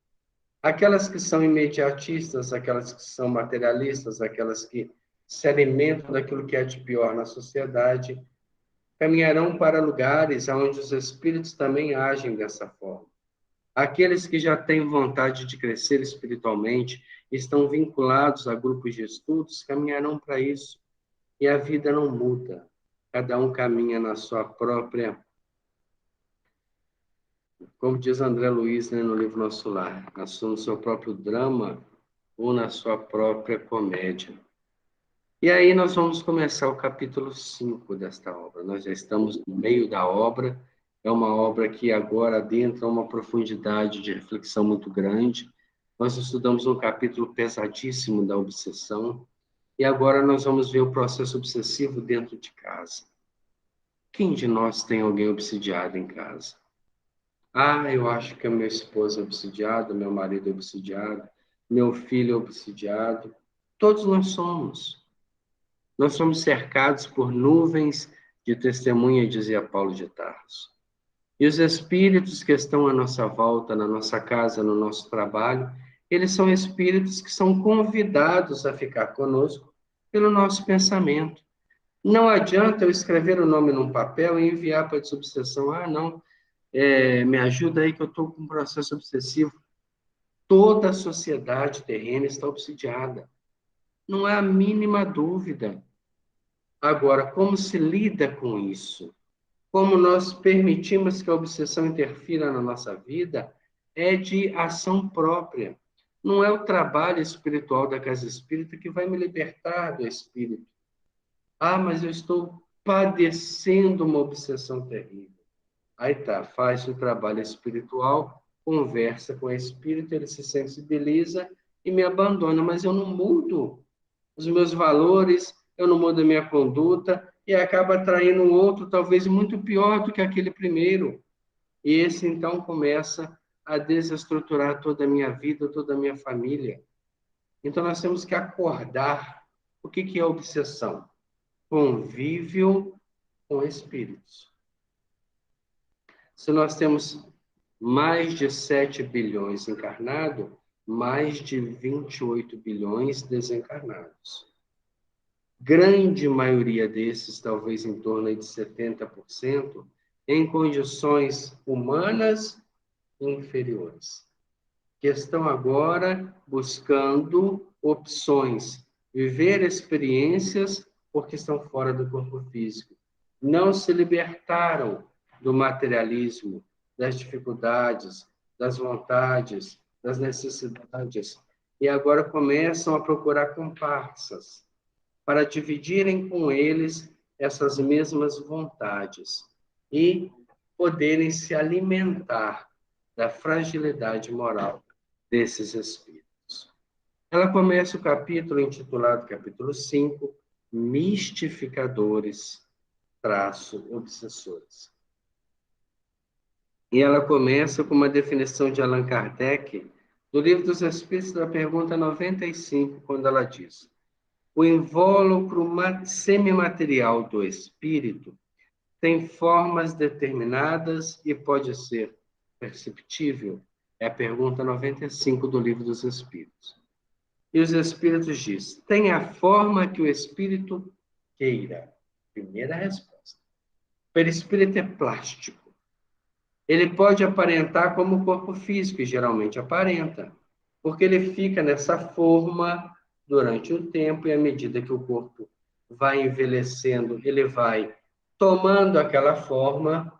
Aquelas que são imediatistas, aquelas que são materialistas, aquelas que se alimentam daquilo que é de pior na sociedade, caminharão para lugares onde os espíritos também agem dessa forma. Aqueles que já têm vontade de crescer espiritualmente, estão vinculados a grupos de estudos, caminharão para isso. E a vida não muda. Cada um caminha na sua própria, como diz André Luiz, né, no livro Nosso Lar, no seu próprio drama ou na sua própria comédia. E aí nós vamos começar o capítulo 5 desta obra. Nós já estamos no meio da obra. É uma obra que agora adentra uma profundidade de reflexão muito grande. Nós estudamos um capítulo pesadíssimo da obsessão. E agora nós vamos ver o processo obsessivo dentro de casa. Quem de nós tem alguém obsidiado em casa? Ah, eu acho que a minha esposa é obsidiada, meu marido é obsidiado, meu filho é obsidiado. Todos nós somos. Nós somos cercados por nuvens de testemunha, dizia Paulo de Tarso. E os espíritos que estão à nossa volta, na nossa casa, no nosso trabalho, eles são espíritos que são convidados a ficar conosco pelo nosso pensamento. Não adianta eu escrever o nome num papel e enviar para a desobsessão. Ah, não, me ajuda aí que eu estou com um processo obsessivo. Toda a sociedade terrena está obsidiada. Não há a mínima dúvida. Agora, como se lida com isso? Como nós permitimos que a obsessão interfira na nossa vida é de ação própria. Não é o trabalho espiritual da casa espírita que vai me libertar do espírito. Ah, mas eu estou padecendo uma obsessão terrível. Aí tá, faz o trabalho espiritual, conversa com o espírito, ele se sensibiliza e me abandona, mas eu não mudo os meus valores, eu não mudo a minha conduta e acaba atraindo um outro, talvez muito pior do que aquele primeiro. E esse, então, começa a desestruturar toda a minha vida, toda a minha família. Então, nós temos que acordar. O que é obsessão? Convívio com espíritos. Se nós temos mais de 7 bilhões encarnados, mais de 28 bilhões desencarnados. Grande maioria desses, talvez em torno de 70%, em condições humanas inferiores, que estão agora buscando opções, viver experiências porque estão fora do corpo físico. Não se libertaram do materialismo, das dificuldades, das vontades, das necessidades, e agora começam a procurar comparsas para dividirem com eles essas mesmas vontades e poderem se alimentar da fragilidade moral desses espíritos. Ela começa o capítulo intitulado, capítulo 5, Mistificadores, obsessores. E ela começa com uma definição de Allan Kardec, do Livro dos Espíritos, da pergunta 95, quando ela diz: o invólucro semimaterial do espírito tem formas determinadas e pode ser perceptível? É a pergunta 95 do Livro dos Espíritos. E os Espíritos dizem: tem a forma que o espírito queira. Primeira resposta. O perispírito é plástico. Ele pode aparentar como o corpo físico, e geralmente aparenta, porque ele fica nessa forma durante um tempo, e à medida que o corpo vai envelhecendo, ele vai tomando aquela forma,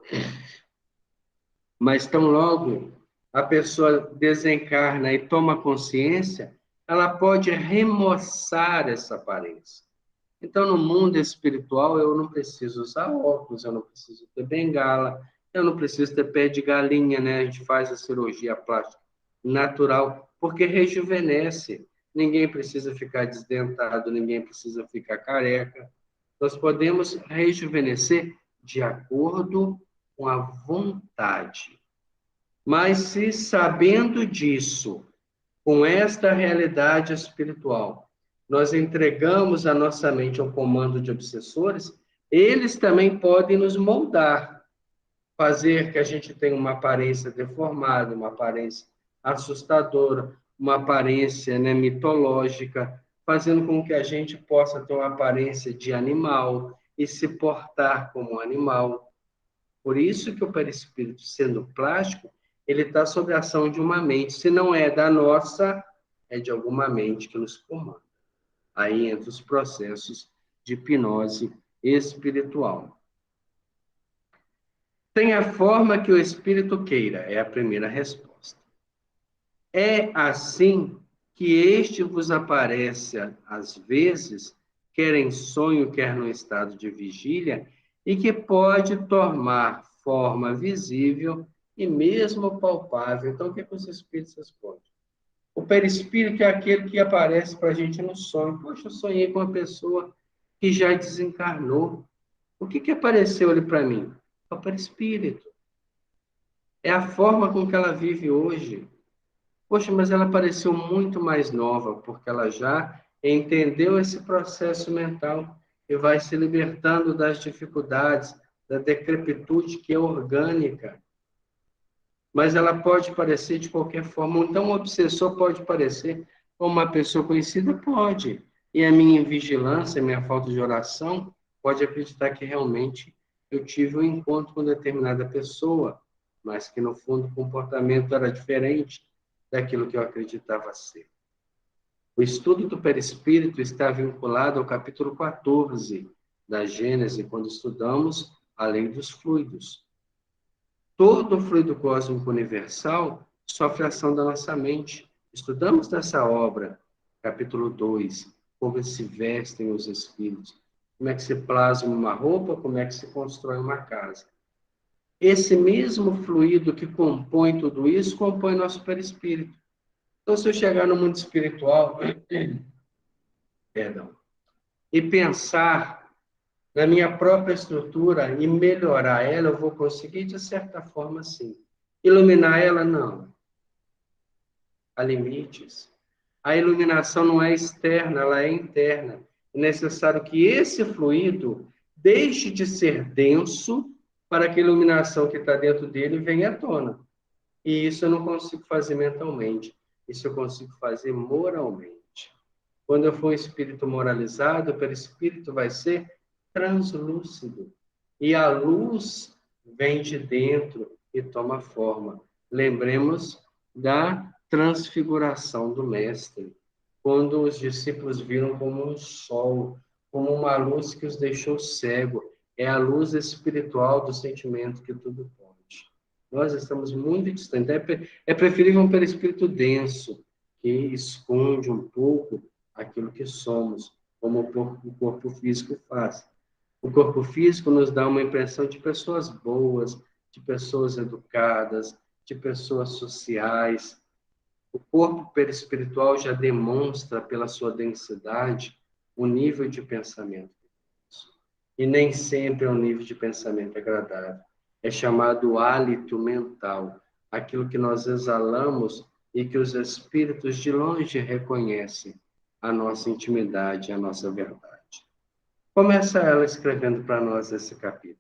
mas tão logo a pessoa desencarna e toma consciência, ela pode remoçar essa aparência. Então, no mundo espiritual, eu não preciso usar óculos, eu não preciso ter bengala, eu não preciso ter pé de galinha, né? A gente faz a cirurgia plástica natural, porque rejuvenesce. Ninguém precisa ficar desdentado, ninguém precisa ficar careca. Nós podemos rejuvenescer de acordo com a vontade. Mas se sabendo disso, com esta realidade espiritual, nós entregamos a nossa mente ao comando de obsessores, eles também podem nos moldar, fazer que a gente tenha uma aparência deformada, uma aparência assustadora, uma aparência, né, mitológica, fazendo com que a gente possa ter uma aparência de animal e se portar como animal. Por isso que o perispírito, sendo plástico, ele está sob a ação de uma mente. Se não é da nossa, é de alguma mente que nos comanda. Aí entra os processos de hipnose espiritual. Tem a forma que o espírito queira, é a primeira resposta. É assim que este vos aparece, às vezes, quer em sonho, quer no estado de vigília, e que pode tomar forma visível e mesmo palpável. Então, o que os espíritos respondem? O perispírito é aquele que aparece para a gente no sonho. Poxa, eu sonhei com uma pessoa que já desencarnou. O que apareceu ali para mim? O perispírito. É a forma com que ela vive hoje. Poxa, mas ela pareceu muito mais nova, porque ela já entendeu esse processo mental e vai se libertando das dificuldades, da decrepitude que é orgânica. Mas ela pode parecer de qualquer forma. Então, um obsessor pode parecer como uma pessoa conhecida? Pode. E a minha vigilância, a minha falta de oração, pode acreditar que realmente eu tive um encontro com determinada pessoa, mas que, no fundo, o comportamento era diferente daquilo que eu acreditava ser. O estudo do perispírito está vinculado ao capítulo 14 da Gênese, quando estudamos a lei dos fluidos. Todo fluido cósmico universal sofre a ação da nossa mente. Estudamos nessa obra, capítulo 2, como se vestem os espíritos, como é que se plasma uma roupa, como é que se constrói uma casa. Esse mesmo fluido que compõe tudo isso, compõe nosso perispírito. Então, se eu chegar no mundo espiritual, e pensar na minha própria estrutura e melhorar ela, eu vou conseguir, de certa forma, sim. Iluminar ela, não. há limites. A iluminação não é externa, ela é interna. É necessário que esse fluido deixe de ser denso para que a iluminação que está dentro dele venha à tona. E isso eu não consigo fazer mentalmente. Isso eu consigo fazer moralmente. Quando eu for um espírito moralizado, o perispírito vai ser translúcido. E a luz vem de dentro e toma forma. Lembremos da transfiguração do Mestre, quando os discípulos viram como um sol, como uma luz que os deixou cego. É a luz espiritual do sentimento que tudo pode. Nós estamos muito distantes. É preferível um perispírito denso, que esconde um pouco aquilo que somos, como o corpo físico faz. O corpo físico nos dá uma impressão de pessoas boas, de pessoas educadas, de pessoas sociais. O corpo perispiritual já demonstra, pela sua densidade, o nível de pensamento. E nem sempre é um nível de pensamento agradável. É chamado hálito mental, aquilo que nós exalamos e que os espíritos de longe reconhecem a nossa intimidade, a nossa verdade. Começa ela escrevendo para nós esse capítulo.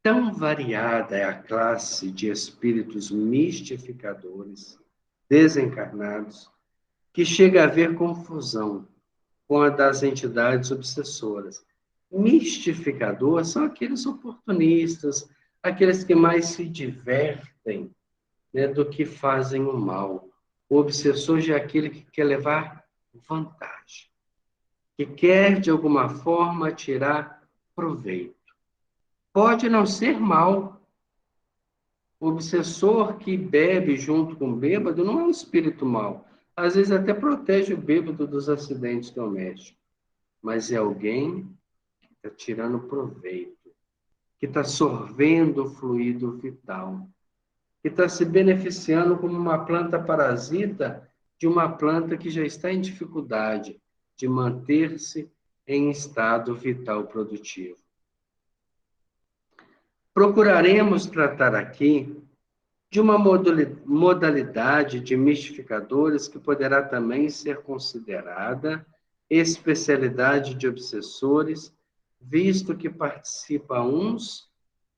Tão variada é a classe de espíritos mistificadores, desencarnados, que chega a haver confusão com a das entidades obsessoras. Mistificador são aqueles oportunistas, aqueles que mais se divertem, né, do que fazem o mal. O obsessor já é aquele que quer levar vantagem, que quer, de alguma forma, tirar proveito. Pode não ser mal. O obsessor que bebe junto com o bêbado não é um espírito mau. Às vezes até protege o bêbado dos acidentes domésticos. Mas é alguém que está tirando proveito, que está sorvendo o fluido vital, que está se beneficiando como uma planta parasita de uma planta que já está em dificuldade de manter-se em estado vital produtivo. Procuraremos tratar aqui de uma modalidade de mistificadores que poderá também ser considerada especialidade de obsessores, visto que participa uns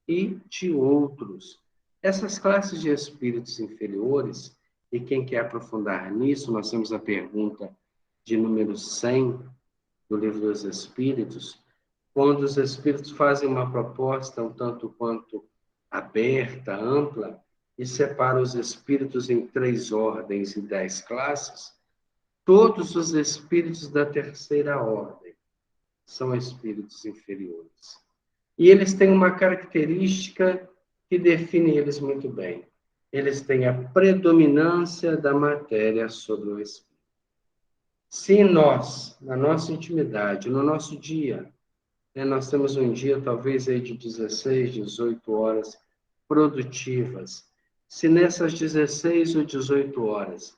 e de outros. Essas classes de espíritos inferiores, e quem quer aprofundar nisso, nós temos a pergunta de número 100 do Livro dos Espíritos, quando os espíritos fazem uma proposta um tanto quanto aberta, ampla, e separa os espíritos em 3 ordens e 10 classes, todos os espíritos da terceira ordem são espíritos inferiores. E eles têm uma característica que define eles muito bem. Eles têm a predominância da matéria sobre o espírito. Se nós, na nossa intimidade, no nosso dia, né, nós temos um dia talvez aí de 16, 18 horas produtivas, se nessas 16 ou 18 horas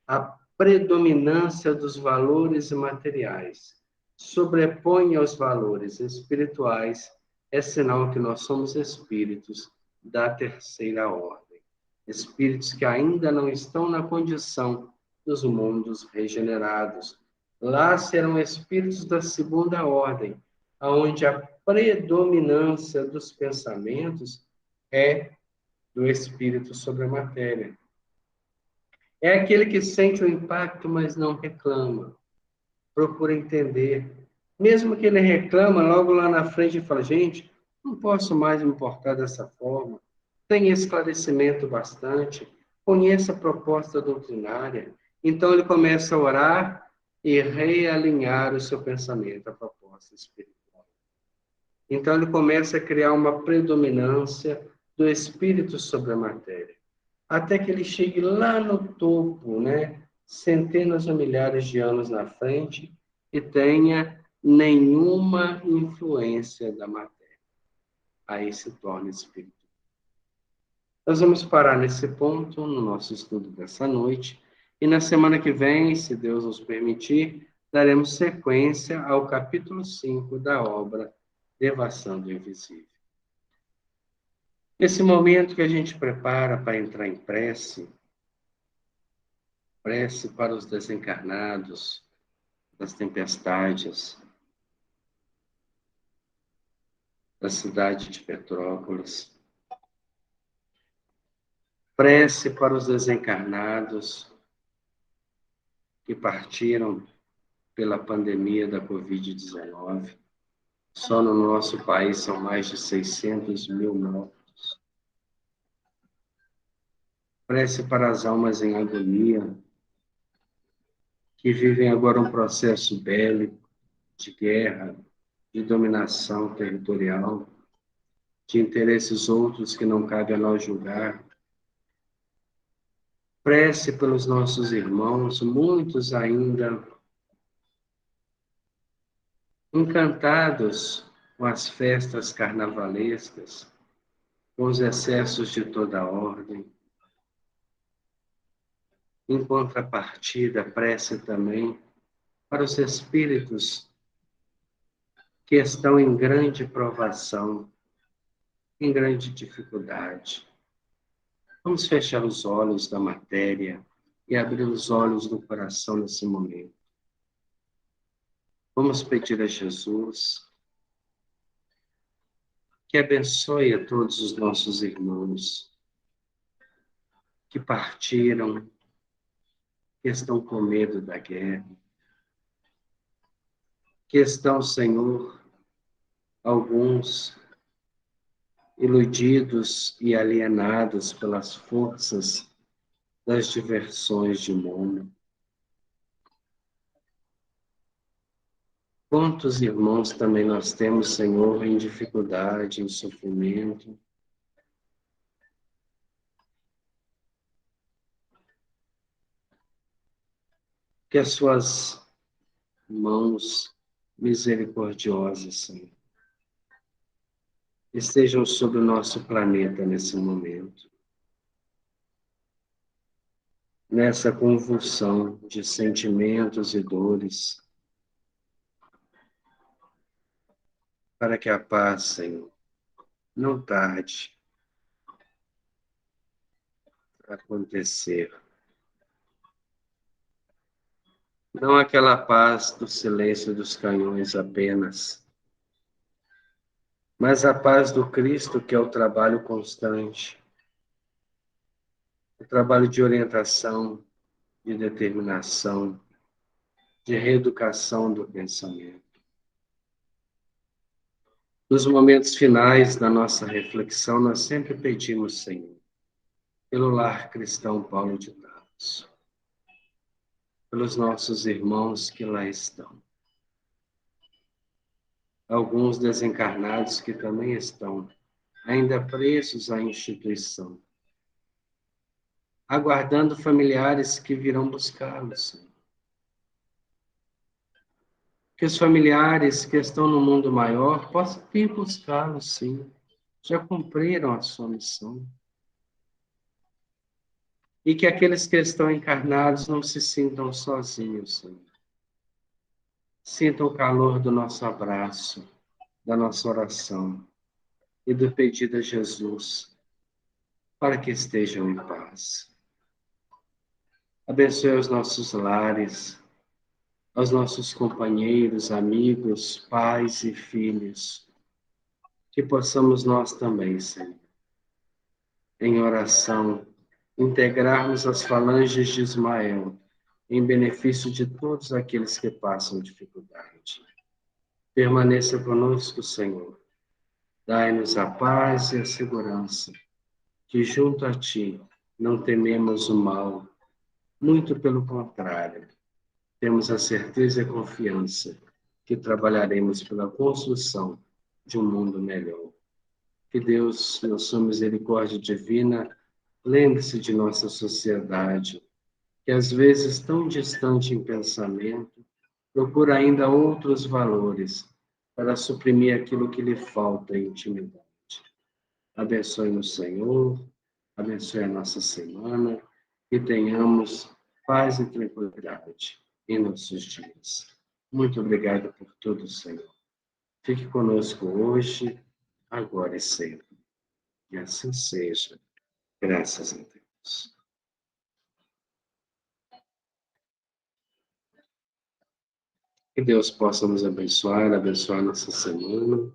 a predominância dos valores materiais sobrepõe aos valores espirituais, é sinal que nós somos espíritos da terceira ordem. Espíritos que ainda não estão na condição dos mundos regenerados. Lá serão espíritos da segunda ordem, onde a predominância dos pensamentos é do espírito sobre a matéria. É aquele que sente o impacto, mas não reclama. Procura entender. Mesmo que ele reclama, logo lá na frente ele fala, gente, não posso mais me importar dessa forma. Tem esclarecimento bastante. Conheça a proposta doutrinária. Então ele começa a orar e realinhar o seu pensamento à proposta espiritual. Então ele começa a criar uma predominância do espírito sobre a matéria, até que ele chegue lá no topo, né? Centenas ou milhares de anos na frente, e tenha nenhuma influência da matéria. Aí se torna espírito. Nós vamos parar nesse ponto no nosso estudo dessa noite, e na semana que vem, se Deus nos permitir, daremos sequência ao capítulo 5 da obra Devassando o Invisível. Nesse momento que a gente prepara para entrar em prece, Prece para os desencarnados das tempestades da cidade de Petrópolis. Prece para os desencarnados que partiram pela pandemia da Covid-19. Só no nosso país são mais de 600 mil mortos. Prece para as almas em agonia, que vivem agora um processo bélico, de guerra, de dominação territorial, de interesses outros que não cabe a nós julgar. Prece pelos nossos irmãos, muitos ainda encantados com as festas carnavalescas, com os excessos de toda ordem. Em contrapartida, prece também para os espíritos que estão em grande provação, em grande dificuldade. Vamos fechar os olhos da matéria e abrir os olhos do coração nesse momento. Vamos pedir a Jesus que abençoe a todos os nossos irmãos que partiram, que estão com medo da guerra, que estão, Senhor, alguns iludidos e alienados pelas forças das diversões de mundo. Quantos irmãos também nós temos, Senhor, em dificuldade, em sofrimento. Que as suas mãos misericordiosas, Senhor, estejam sobre o nosso planeta nesse momento. Nessa convulsão de sentimentos e dores, para que a paz, Senhor, não tarde a acontecer. Não aquela paz do silêncio dos canhões apenas, mas a paz do Cristo, que é o trabalho constante, o trabalho de orientação, de determinação, de reeducação do pensamento. Nos momentos finais da nossa reflexão, nós sempre pedimos, Senhor, pelo lar cristão Paulo de Tarso, pelos nossos irmãos que lá estão. Alguns desencarnados que também estão ainda presos à instituição, aguardando familiares que virão buscá-los, Senhor. Que os familiares que estão no mundo maior possam vir buscá-los, sim. Já cumpriram a sua missão. E que aqueles que estão encarnados não se sintam sozinhos, Senhor. Sintam o calor do nosso abraço, da nossa oração e do pedido a Jesus para que estejam em paz. Abençoe os nossos lares, aos nossos companheiros, amigos, pais e filhos, que possamos nós também, Senhor, em oração, integrarmos as falanges de Ismael em benefício de todos aqueles que passam dificuldade. Permaneça conosco, Senhor. Dai-nos a paz e a segurança, que junto a Ti não tememos o mal, muito pelo contrário, temos a certeza e a confiança que trabalharemos pela construção de um mundo melhor. Que Deus, na sua misericórdia divina, lembre-se de nossa sociedade, que às vezes tão distante em pensamento, procura ainda outros valores para suprimir aquilo que lhe falta em intimidade. Abençoe-nos, Senhor, abençoe a nossa semana, e tenhamos paz e tranquilidade em nossos dias. Muito obrigado por tudo, Senhor. Fique conosco hoje, agora e sempre. E assim seja. Graças a Deus. Que Deus possa nos abençoar, abençoar nossa semana.